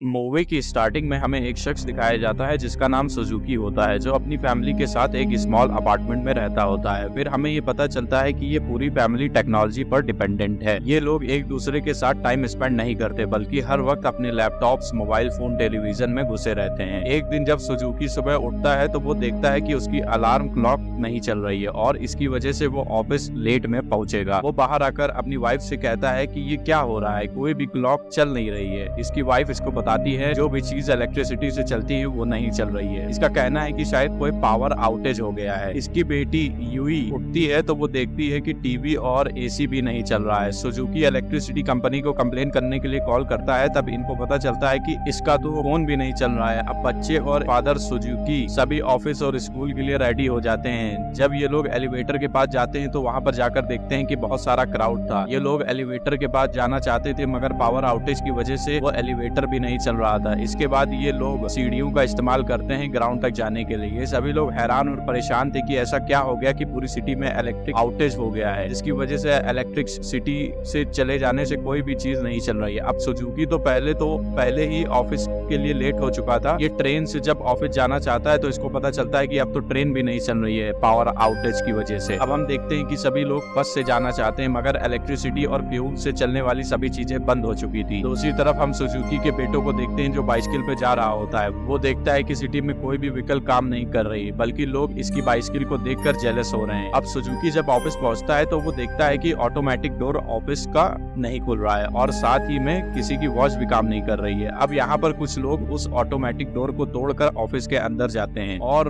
Movie की starting में हमें एक शख्स दिखाया जाता है जिसका नाम सुजुकी होता है, जो अपनी फैमिली के साथ एक स्मॉल अपार्टमेंट में रहता होता है। फिर हमें ये पता चलता है कि ये पूरी फैमिली टेक्नोलॉजी पर डिपेंडेंट है। ये लोग एक दूसरे के साथ टाइम स्पेंड नहीं करते, बल्कि हर वक्त अपने लैपटॉप्स, मोबाइल फोन, टेलीविजन में घुसे रहते हैं। एक दिन जब सुजुकी सुबह उठता है तो वो देखता है कि उसकी अलार्म क्लॉक नहीं चल रही है और इसकी वजह से वो ऑफिस लेट में पहुंचेगा। वो बाहर आकर अपनी वाइफ से कहता है कि ये क्या हो रहा है, कोई भी क्लॉक चल नहीं रही है। इसकी वाइफ इसको बताती है जो भी चीज इलेक्ट्रिसिटी से चलती है वो नहीं चल रही है। इसका कहना है कि शायद कोई पावर आउटेज हो गया है। इसकी बेटी यूई उठती है तो वो देखती है कि टीवी और एसी भी नहीं चल रहा है। सुजुकी इलेक्ट्रिसिटी कंपनी को कंप्लेन करने के लिए कॉल करता है, तब इनको पता चलता है कि इसका तो फोन भी नहीं चल रहा है। अब बच्चे और फादर सुजुकी सभी ऑफिस और स्कूल के लिए रेडी हो जाते हैं। जब ये लोग एलिवेटर के पास जाते हैं तो वहाँ पर जाकर देखते हैं कि बहुत सारा क्राउड था। ये लोग एलिवेटर के पास जाना चाहते थे, मगर पावर आउटेज की वजह से वो एलिवेटर भी नहीं चल रहा था। इसके बाद ये लोग सीढ़ियों का इस्तेमाल करते हैं ग्राउंड तक जाने के लिए। ये सभी लोग हैरान और परेशान थे कि ऐसा क्या हो गया कि पूरी सिटी में इलेक्ट्रिक आउटेज हो गया है, जिसकी वजह से इलेक्ट्रिक सिटी से चले जाने से कोई भी चीज नहीं चल रही है। अब सुजुकी तो पहले ही ऑफिस के लिए लेट हो चुका था। ये ट्रेन से जब ऑफिस जाना चाहता है तो इसको पता चलता है कि अब तो ट्रेन भी नहीं चल रही है पावर आउटेज की वजह से। अब हम देखते हैं कि सभी लोग बस से जाना चाहते हैं, मगर इलेक्ट्रिसिटी और फ्यूल से चलने वाली सभी चीजें बंद हो चुकी थी। दूसरी तरफ हम सुजुकी के बेटों को देखते हैं जो बाइसिकल पे जा रहा होता है। वो देखता है कि सिटी में कोई भी व्हीकल काम नहीं कर रही, बल्कि लोग इसकी बाइसिकल को देखकर जेलस हो रहे हैं। अब सुजुकी जब ऑफिस पहुंचता है तो वो देखता है कि ऑटोमेटिक डोर ऑफिस का नहीं खुल रहा है और साथ ही में किसी की वॉच भी काम नहीं कर रही है। अब यहाँ पर कुछ लोग उस ऑटोमेटिक डोर को तोड़कर ऑफिस के अंदर जाते हैं और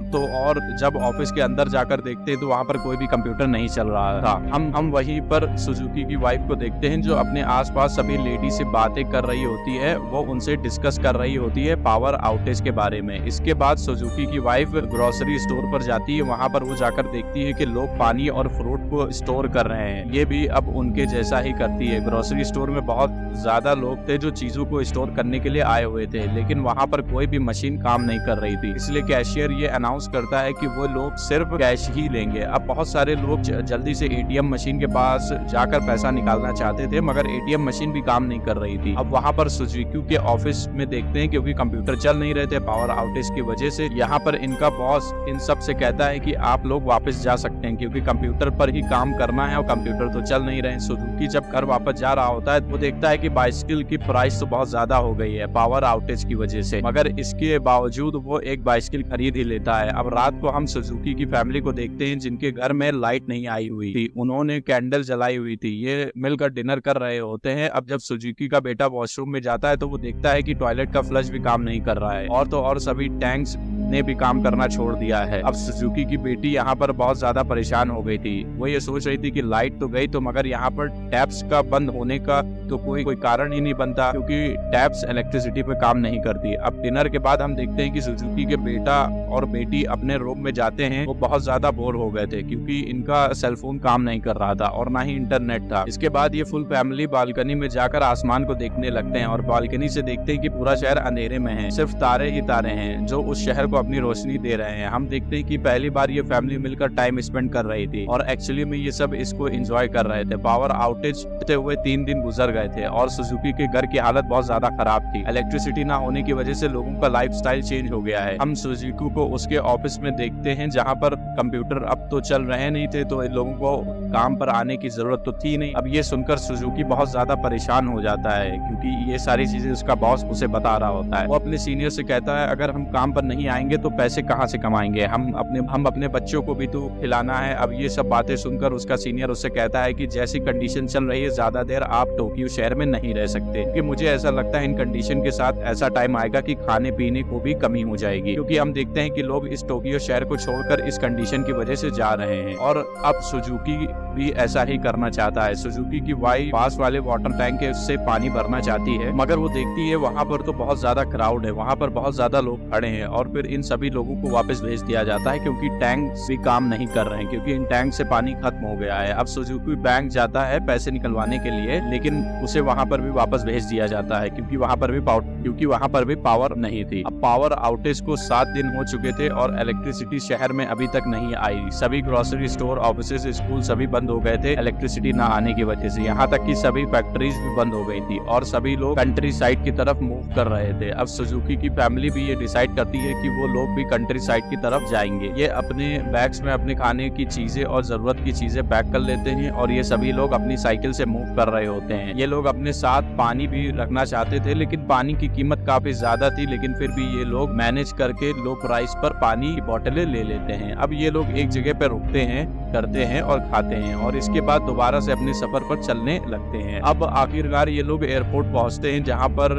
जब ऑफिस के अंदर जाकर देखते हैं तो वहाँ पर कोई भी कंप्यूटर नहीं चल रहा था। हम वहीं पर सुजुकी की वाइफ को देखते हैं जो अपने आसपास सभी लेडी से बातें कर रही होती है। वो उनसे डिस्कस कर रही होती है पावर आउटेज के बारे में। इसके बाद सुजुकी की वाइफ ग्रोसरी स्टोर पर जाती है। वहाँ पर वो जाकर देखती है कि लोग पानी और फ्रूट को स्टोर कर रहे हैं। ये भी अब उनके जैसा ही करती है। ग्रोसरी स्टोर में बहुत ज्यादा लोग थे जो चीजों को स्टोर करने के लिए आए हुए थे, लेकिन वहाँ पर कोई भी मशीन काम नहीं कर रही थी। इसलिए कैशियर ये अनाउंस करता है कि वो लोग सिर्फ कैश ही लेंगे। अब बहुत सारे लोग जल्दी से एटीएम मशीन के पास जाकर पैसा निकालना चाहते थे, मगर एटीएम मशीन भी काम नहीं कर रही थी। अब वहाँ पर सुजुकी के ऑफिस में देखते हैं क्योंकि कंप्यूटर चल नहीं रहे थे पावर आउटेज की वजह से। यहाँ पर इनका बॉस इन सब से कहता है कि आप लोग वापस जा सकते हैं क्योंकि कंप्यूटर पर ही काम करना है और कंप्यूटर तो चल नहीं रहे। सुजुकी जब घर वापस जा रहा होता है वो देखता है कि बाइसिकल की प्राइस तो बहुत ज्यादा हो गई है पावर आउटेज की वजह से, मगर इसके बावजूद वो एक बाइसिकल खरीद ही लेता है। अब रात को हम सुजुकी की फैमिली को देखते हैं जिनके घर में लाइट नहीं आई हुई थी। उन्होंने कैंडल जलाई हुई थी। ये मिलकर डिनर कर रहे होते हैं। अब जब सुजुकी का बेटा वॉशरूम में जाता है तो वो देखता है कि टॉयलेट का फ्लश भी काम नहीं कर रहा है और सभी टैंक्स ने भी काम करना छोड़ दिया है। अब सुजुकी की बेटी यहाँ पर बहुत ज्यादा परेशान हो गई थी। वो ये सोच रही थी कि लाइट तो गई तो मगर यहाँ पर टैप्स का बंद होने का तो कोई कारण ही नहीं बनता क्योंकि टैप्स इलेक्ट्रिसिटी पे काम नहीं करती। अब डिनर के बाद हम देखते हैं कि सुजुकी के बेटा और बेटी अपने रूम में जाते हैं। वो बहुत ज्यादा बोर हो गए थे क्योंकि इनका सेलफोन काम नहीं कर रहा था और ना ही इंटरनेट था। इसके बाद ये फुल फैमिली बालकनी में जाकर आसमान को देखने लगते हैं और बालकनी से देखते हैं कि पूरा शहर अंधेरे में है, सिर्फ तारे ही तारे हैं जो उस शहर को अपनी रोशनी दे रहे हैं। हम देखते हैं कि पहली बार ये फैमिली मिलकर टाइम स्पेंड कर रही थी और एक्चुअली में ये सब इसको एंजॉय कर रहे थे। पावर आउटेज होते हुए 3 दिन गुजर गए थे और सुजुकी के घर की हालत बहुत ज्यादा खराब थी। इलेक्ट्रिसिटी ना होने की वजह से लोगों का लाइफस्टाइल चेंज हो गया है। हम सुजुकी को उसके ऑफिस में देखते हैं जहाँ पर कंप्यूटर अब तो चल रहे नहीं थे, तो इन लोगों को काम पर आने की जरूरत तो थी नहीं। अब ये सुनकर सुजुकी बहुत ज्यादा परेशान हो जाता है क्योंकि ये सारी चीजें उसका बॉस उसे बता रहा होता है। वो अपने सीनियर से कहता है अगर हम काम पर नहीं आएंगे तो पैसे कहाँ से कमाएंगे, हम अपने बच्चों को भी तो खिलाना है। अब ये सब बातें सुनकर उसका सीनियर उससे कहता है कि जैसी कंडीशन चल रही है ज्यादा देर आप टोक्यो शहर में नहीं रह सकते, क्योंकि मुझे ऐसा लगता है इन कंडीशन के साथ ऐसा टाइम आएगा कि खाने पीने को भी कमी हो जाएगी, क्योंकि हम देखते हैं कि लोग इस टोक्यो शहर को छोड़कर इस कंडीशन की वजह से जा रहे हैं। और अब सुजुकी भी ऐसा ही करना चाहता है। सुजुकी की वाइफ पास वाले वाटर टैंक के उससे पानी भरना चाहती है, मगर वो देखती है वहाँ पर तो बहुत ज्यादा क्राउड है, वहाँ पर बहुत ज्यादा लोग खड़े हैं और फिर इन इन सभी लोगों को वापस भेज दिया जाता है क्योंकि टैंक भी काम नहीं कर रहे हैं, क्योंकि इन टैंक से पानी खत्म हो गया है। अब सुजुकी बैंक जाता है पैसे निकलवाने के लिए, लेकिन उसे वहां पर भी वापस भेज दिया जाता है क्योंकि वहां पर भी पावर नहीं थी। अब पावर आउटेज को 7 दिन हो चुके थे और इलेक्ट्रिसिटी शहर में अभी तक नहीं आई। सभी ग्रोसरी स्टोर, ऑफिसेज, स्कूल सभी बंद हो गए थे इलेक्ट्रिसिटी ना आने की वजह से। यहाँ तक कि सभी फैक्ट्रीज भी बंद हो गई थी और सभी लोग कंट्री साइड की तरफ मूव कर रहे थे। अब सुजुकी की फैमिली भी ये डिसाइड करती है कि वो लोग भी कंट्री साइड की तरफ जाएंगे। ये अपने बैग्स में अपने खाने की चीजें और जरूरत की चीजें पैक कर लेते हैं और ये सभी लोग अपनी साइकिल से मूव कर रहे होते हैं। ये लोग अपने साथ पानी भी रखना चाहते थे, लेकिन पानी की कीमत काफी ज्यादा थी, लेकिन फिर भी ये लोग मैनेज करके लो प्राइस पर पानी की बोतलें ले लेते हैं। अब ये लोग एक जगह पे रुकते हैं, करते हैं और खाते हैं और इसके बाद दोबारा से अपने सफर पर चलने लगते हैं। अब आखिरकार ये लोग एयरपोर्ट पहुंचते हैं जहां पर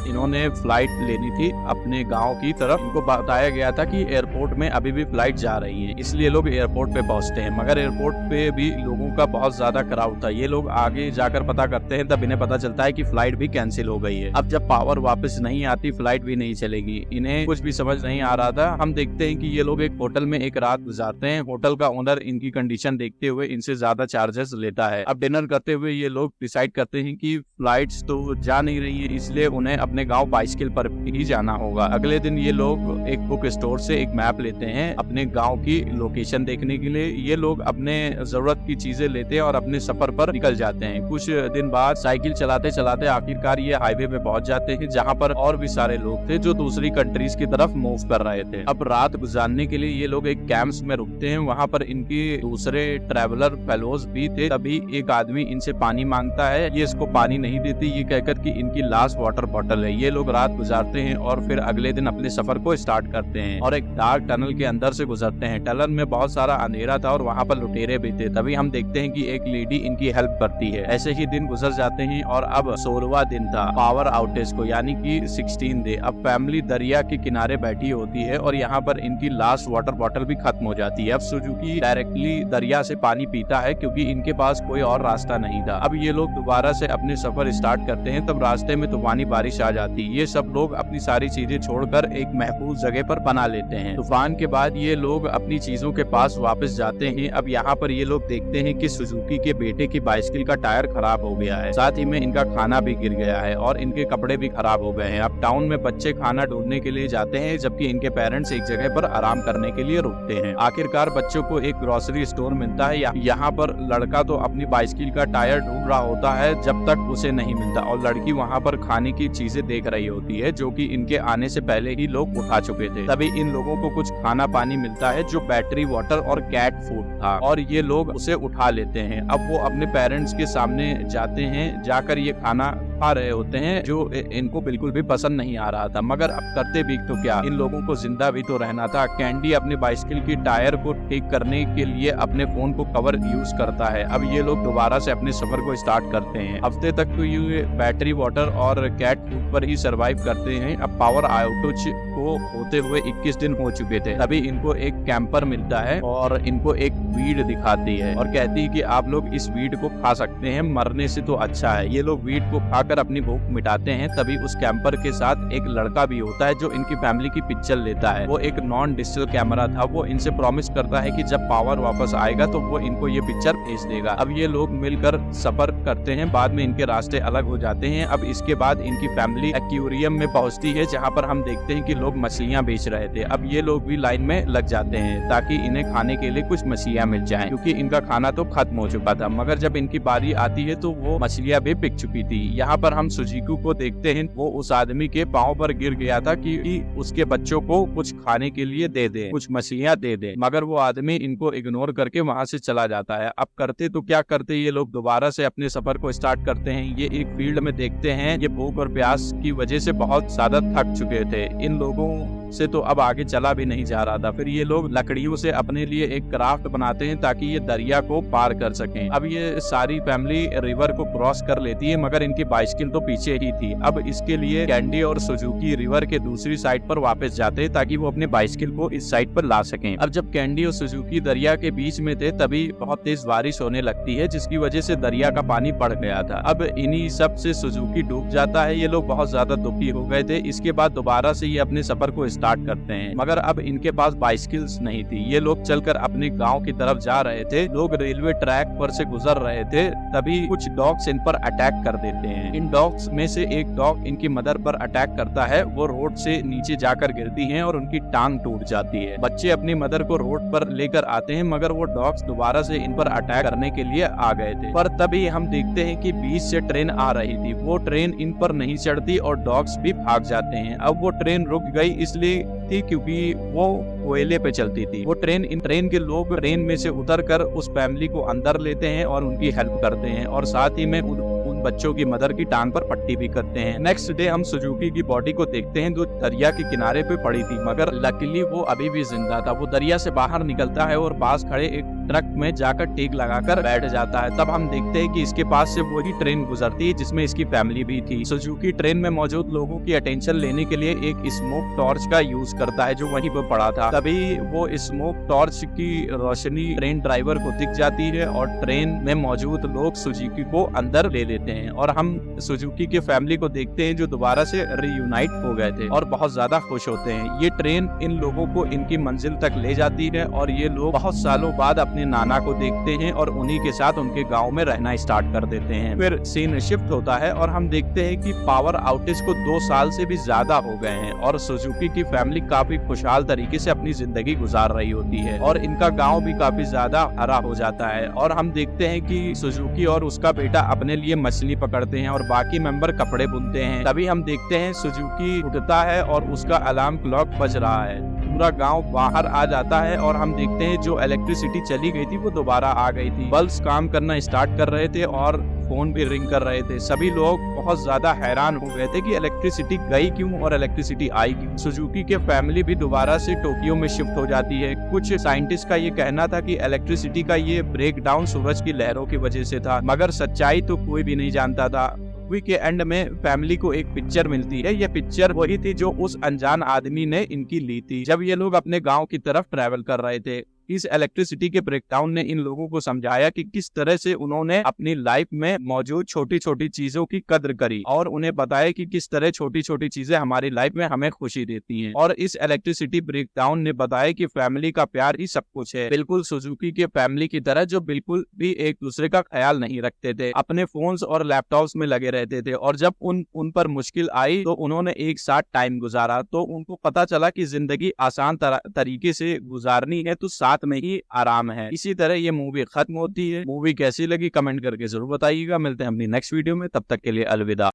इन्होंने फ्लाइट लेनी थी अपने गांव की तरफ। इनको बताया गया था कि एयरपोर्ट में अभी भी फ्लाइट जा रही है, इसलिए लोग एयरपोर्ट पे पहुंचते हैं। मगर एयरपोर्ट पे भी लोगों का बहुत ज्यादा क्राउड था। ये लोग आगे जाकर पता करते हैं, तब इन्हें पता चलता है कि फ्लाइट भी कैंसिल हो गई है। अब जब पावर वापस नहीं आती, फ्लाइट भी नहीं चलेगी। इन्हें कुछ भी समझ नहीं आ रहा था। हम देखते हैं कि ये लोग एक होटल में एक रात गुजारते हैं। होटल का ओनर इनकी कंडीशन देखते हुए इनसे ज्यादा चार्जेस लेता है। अब डिनर करते हुए ये लोग डिसाइड करते हैं कि फ्लाइट्स तो जा नहीं रही है, इसलिए उन्हें अपने गांव बाइसिकल पर ही जाना होगा। अगले दिन ये लोग एक बुक स्टोर से एक मैप लेते हैं अपने गांव की लोकेशन देखने के लिए। ये लोग अपने जरूरत की चीजें लेते हैं और अपने सफर पर निकल जाते हैं। कुछ दिन बाद साइकिल चलाते चलाते आखिरकार ये हाईवे पे पहुंच जाते हैं, जहां पर और भी सारे लोग थे जो दूसरी कंट्रीज की तरफ मूव कर रहे थे। अब रात गुजारने के लिए ये लोग एक कैंप्स में रुकते हैं। वहां पर इनके दूसरे ट्रैवलर फेलोज भी थे। तभी एक आदमी इनसे पानी मांगता है। ये इसको पानी नहीं देती, ये कहकर कि इनकी लास्ट वाटर बॉटल है। ये लोग रात गुजारते हैं और फिर अगले दिन अपने सफर को स्टार्ट करते हैं और एक डार्क टनल के अंदर से गुजरते हैं। टनल में बहुत सारा अंधेरा था और वहाँ पर लुटेरे भी थे। तभी हम देखते हैं कि एक लेडी इनकी हेल्प करती है। ऐसे ही दिन गुजर जाते हैं और अब 16वां दिन था पावर आउटेज को, यानी कि 16 डे। अब फैमिली दरिया के किनारे बैठी होती है और यहाँ पर इनकी लास्ट वाटर बॉटल भी खत्म हो जाती है। अब सुजुकी डायरेक्टली दरिया से पानी पीता है क्योंकि इनके पास कोई और रास्ता नहीं था। अब ये लोग दोबारा से अपने सफर स्टार्ट करते हैं। तब रास्ते में तूफानी बारिश आ जाती है। ये सब लोग अपनी सारी चीजें छोड़कर एक महफूज जगह पर बना लेते हैं। तूफान के बाद ये लोग अपनी चीजों के पास वापस जाते हैं। अब यहाँ पर ये लोग देखते हैं कि सुजुकी के बेटे की बाइसिकल का टायर खराब हो गया है, साथ ही में इनका खाना भी गिर गया है और इनके कपड़े भी खराब हो गए हैं। अब टाउन में बच्चे खाना ढूंढने के लिए जाते हैं, जबकि इनके पेरेंट्स एक जगह पर आराम करने के लिए रुकते हैं। आखिरकार बच्चों को एक ग्रोसरी स्टोर मिलता है। यहाँ पर लड़का तो अपनी बाइसिकल का टायर ढूंढ रहा होता है जब तक उसे नहीं मिलता, और लड़की वहाँ पर खाने की चीजें देख रही होती है जो कि इनके आने से पहले ही लोग उठा चुके थे। तभी इन लोगों को कुछ खाना पानी मिलता है जो बैटरी वाटर और कैट फूड था और ये लोग उसे उठा लेते हैं। अब वो अपने पेरेंट्स के सामने जाते हैं, जाकर ये खाना खा रहे होते हैं जो इनको बिल्कुल भी पसंद नहीं आ रहा था। मगर अब करते भी तो क्या, इन लोगों को जिंदा भी तो रहना था। कैंडी अपनी बाइसिकल की टायर को ठीक करने के लिए अपने फोन को कवर यूज करता है। अब ये लोग दोबारा से अपने सफर को स्टार्ट करते हैं। हफ्ते तक तो ये बैटरी वाटर और कैट फूड पर ही सरवाइव करते हैं। अब पावर आउटेज को होते हुए 21 दिन हो चुके थे। तभी इनको एक कैंपर मिलता है और इनको एक वीड दिखाती है और कहती है कि आप लोग इस वीड को खा सकते हैं, मरने से तो अच्छा है। ये लोग वीड को खाकर अपनी भूख मिटाते हैं। तभी उस कैंपर के साथ एक लड़का भी होता है जो इनकी फैमिली की पिक्चर लेता है। वो एक नॉन डिजिटल कैमरा था। वो इनसे प्रॉमिस करता है कि जब पावर वापस आएगा तो वो इनको ये पिक्चर भेज देगा। अब ये लोग मिलकर सफर करते हैं। बाद में इनके रास्ते अलग हो जाते हैं। अब इसके बाद इनकी फैमिली एक्वेरियम में पहुंचती है जहाँ पर हम देखते हैं कि लोग मछलियां बेच रहे थे। अब ये लोग भी लाइन में लग जाते हैं ताकि इन्हें खाने के लिए कुछ मछलियां मिल जाएं, क्योंकि इनका खाना तो खत्म हो चुका था। मगर जब इनकी बारी आती है तो वो मछलियां भी बिक चुकी थी। यहाँ पर हम सुजुकी को देखते हैं। वो उस आदमी के पांव पर गिर गया था कि उसके बच्चों को कुछ खाने के लिए दे दे, कुछ मछलियां दे दे, मगर वो आदमी इनको इग्नोर करके वहां से चला जाता है। अब करते तो क्या करते, ये लोग दोबारा से अपने सफर को स्टार्ट करते हैं। ये एक फील्ड में देखते हैं। ये भूख और प्यास की वजह से बहुत ज्यादा थक चुके थे। इन लोगों से तो अब आगे चला भी नहीं जा रहा था। फिर ये लोग लकड़ियों से अपने लिए एक क्राफ्ट बनाते हैं ताकि ये दरिया को पार कर सकें। अब ये सारी फैमिली रिवर को क्रॉस कर लेती है, मगर इनकी बाइसिकल तो पीछे ही थी। अब इसके लिए कैंडी और सुजुकी रिवर के दूसरी साइड पर वापस जाते हैं ताकि वो अपने बाइसिकल को इस साइड पर ला सकें। अब जब कैंडी और सुजुकी दरिया के बीच में थे तभी बहुत तेज बारिश होने लगती है, जिसकी वजह से दरिया का पानी बढ़ गया था। अब इन्हीं सब से सुजुकी डूब जाता है। ये लोग बहुत ज्यादा दुखी हो गए थे। इसके बाद दोबारा से ये अपने सफर को स्टार्ट करते हैं। मगर अब इनके पास बाइसिकल्स नहीं थी। ये लोग चलकर अपने गांव की तरफ जा रहे थे। लोग रेलवे ट्रैक पर से गुजर रहे थे, तभी कुछ डॉग्स इन पर अटैक कर देते हैं। इन डॉग्स में से एक डॉग इनकी मदर पर अटैक करता है। वो रोड से नीचे जाकर गिरती हैं और उनकी टांग टूट जाती है। बच्चे अपनी मदर को रोड पर लेकर आते हैं, मगर वो डॉग्स दोबारा से इन पर अटैक करने के लिए आ गए थे। पर तभी हम देखते हैं कि बीच से ट्रेन आ रही थी। वो ट्रेन इन पर नहीं चढ़ती और डॉग्स भी भाग जाते हैं। अब वो ट्रेन रुक गई इसलिए थी क्योंकि वो कोयले पे चलती थी। वो ट्रेन के लोग ट्रेन में से उतरकर उस फैमिली को अंदर लेते हैं और उनकी हेल्प करते हैं और साथ ही में उन बच्चों की मदर की टांग पर पट्टी भी करते हैं। नेक्स्ट डे हम सुजुकी की बॉडी को देखते हैं जो दरिया के किनारे पे पड़ी थी, मगर लकीली वो अभी भी जिंदा था। वो दरिया से बाहर निकलता है और पास खड़े एक ट्रक में जाकर टेक लगाकर बैठ जाता है। तब हम देखते हैं कि इसके पास से वही ट्रेन गुजरती है जिसमें इसकी फैमिली भी थी। सुजुकी ट्रेन में मौजूद लोगों की अटेंशन लेने के लिए एक स्मोक टॉर्च का यूज करता है जो वहीं पर पड़ा था। तभी वो स्मोक टॉर्च की रोशनी ट्रेन ड्राइवर को दिख जाती है और ट्रेन में मौजूद लोग सुजुकी को अंदर ले लेते हैं और हम सुजुकी के फैमिली को देखते हैं जो दोबारा से रीयूनाइट हो गए थे और बहुत ज्यादा खुश होते हैं। ये ट्रेन इन लोगों को इनकी मंजिल तक ले जाती है और ये लोग बहुत सालों बाद अपने नाना को देखते हैं और उन्हीं के साथ उनके गांव में रहना स्टार्ट कर देते हैं। फिर सीन शिफ्ट होता है और हम देखते हैं कि पावर आउटेज को 2 साल से भी ज्यादा हो गए हैं और सुजुकी की फैमिली काफी खुशहाल तरीके से अपनी जिंदगी गुजार रही होती है और इनका गांव भी काफी ज्यादा हरा हो जाता है। और हम देखते हैं कि सुजुकी और उसका बेटा अपने लिए मछली पकड़ते हैं और बाकी मेंबर कपड़े बुनते हैं। तभी हम देखते हैं सुजुकी उठता है और उसका अलार्म क्लॉक बज रहा है। पूरा गांव बाहर आ जाता है और हम देखते हैं जो इलेक्ट्रिसिटी चली गई थी वो दोबारा आ गई थी। बल्ब्स काम करना स्टार्ट कर रहे थे और फोन भी रिंग कर रहे थे। सभी लोग बहुत ज्यादा हैरान हो गए थे कि इलेक्ट्रिसिटी गई क्यों और इलेक्ट्रिसिटी आई क्यों। सुजुकी के फैमिली भी दोबारा से टोक्यो में शिफ्ट हो जाती है। कुछ साइंटिस्ट का ये कहना था कि इलेक्ट्रिसिटी का ये ब्रेकडाउन सूरज की लहरों की वजह से था, मगर सच्चाई तो कोई भी नहीं जानता था। मूवी के एंड में फैमिली को एक पिक्चर मिलती है। ये पिक्चर वही थी जो उस अनजान आदमी ने इनकी ली थी जब ये लोग अपने गांव की तरफ ट्रैवल कर रहे थे। इस इलेक्ट्रिसिटी के ब्रेकडाउन ने इन लोगों को समझाया कि किस तरह से उन्होंने अपनी लाइफ में मौजूद छोटी छोटी चीजों की कद्र करी और उन्हें बताया कि किस तरह छोटी छोटी चीजें हमारी लाइफ में हमें खुशी देती हैं। और इस इलेक्ट्रिसिटी ब्रेकडाउन ने बताया कि फैमिली का प्यार ही सब कुछ है, बिल्कुल सुजुकी के फैमिली की तरह जो बिल्कुल भी एक दूसरे का ख्याल नहीं रखते थे, अपने फोन्स और लैपटॉप्स में लगे रहते थे और जब उन पर मुश्किल आई तो उन्होंने एक साथ टाइम गुजारा। तो उनको पता चला कि जिंदगी आसान तरीके से गुजारनी है तो साथ में ही आराम है। इसी तरह ये मूवी खत्म होती है। मूवी कैसी लगी कमेंट करके जरूर बताइएगा। मिलते हैं अपनी नेक्स्ट वीडियो में, तब तक के लिए अलविदा।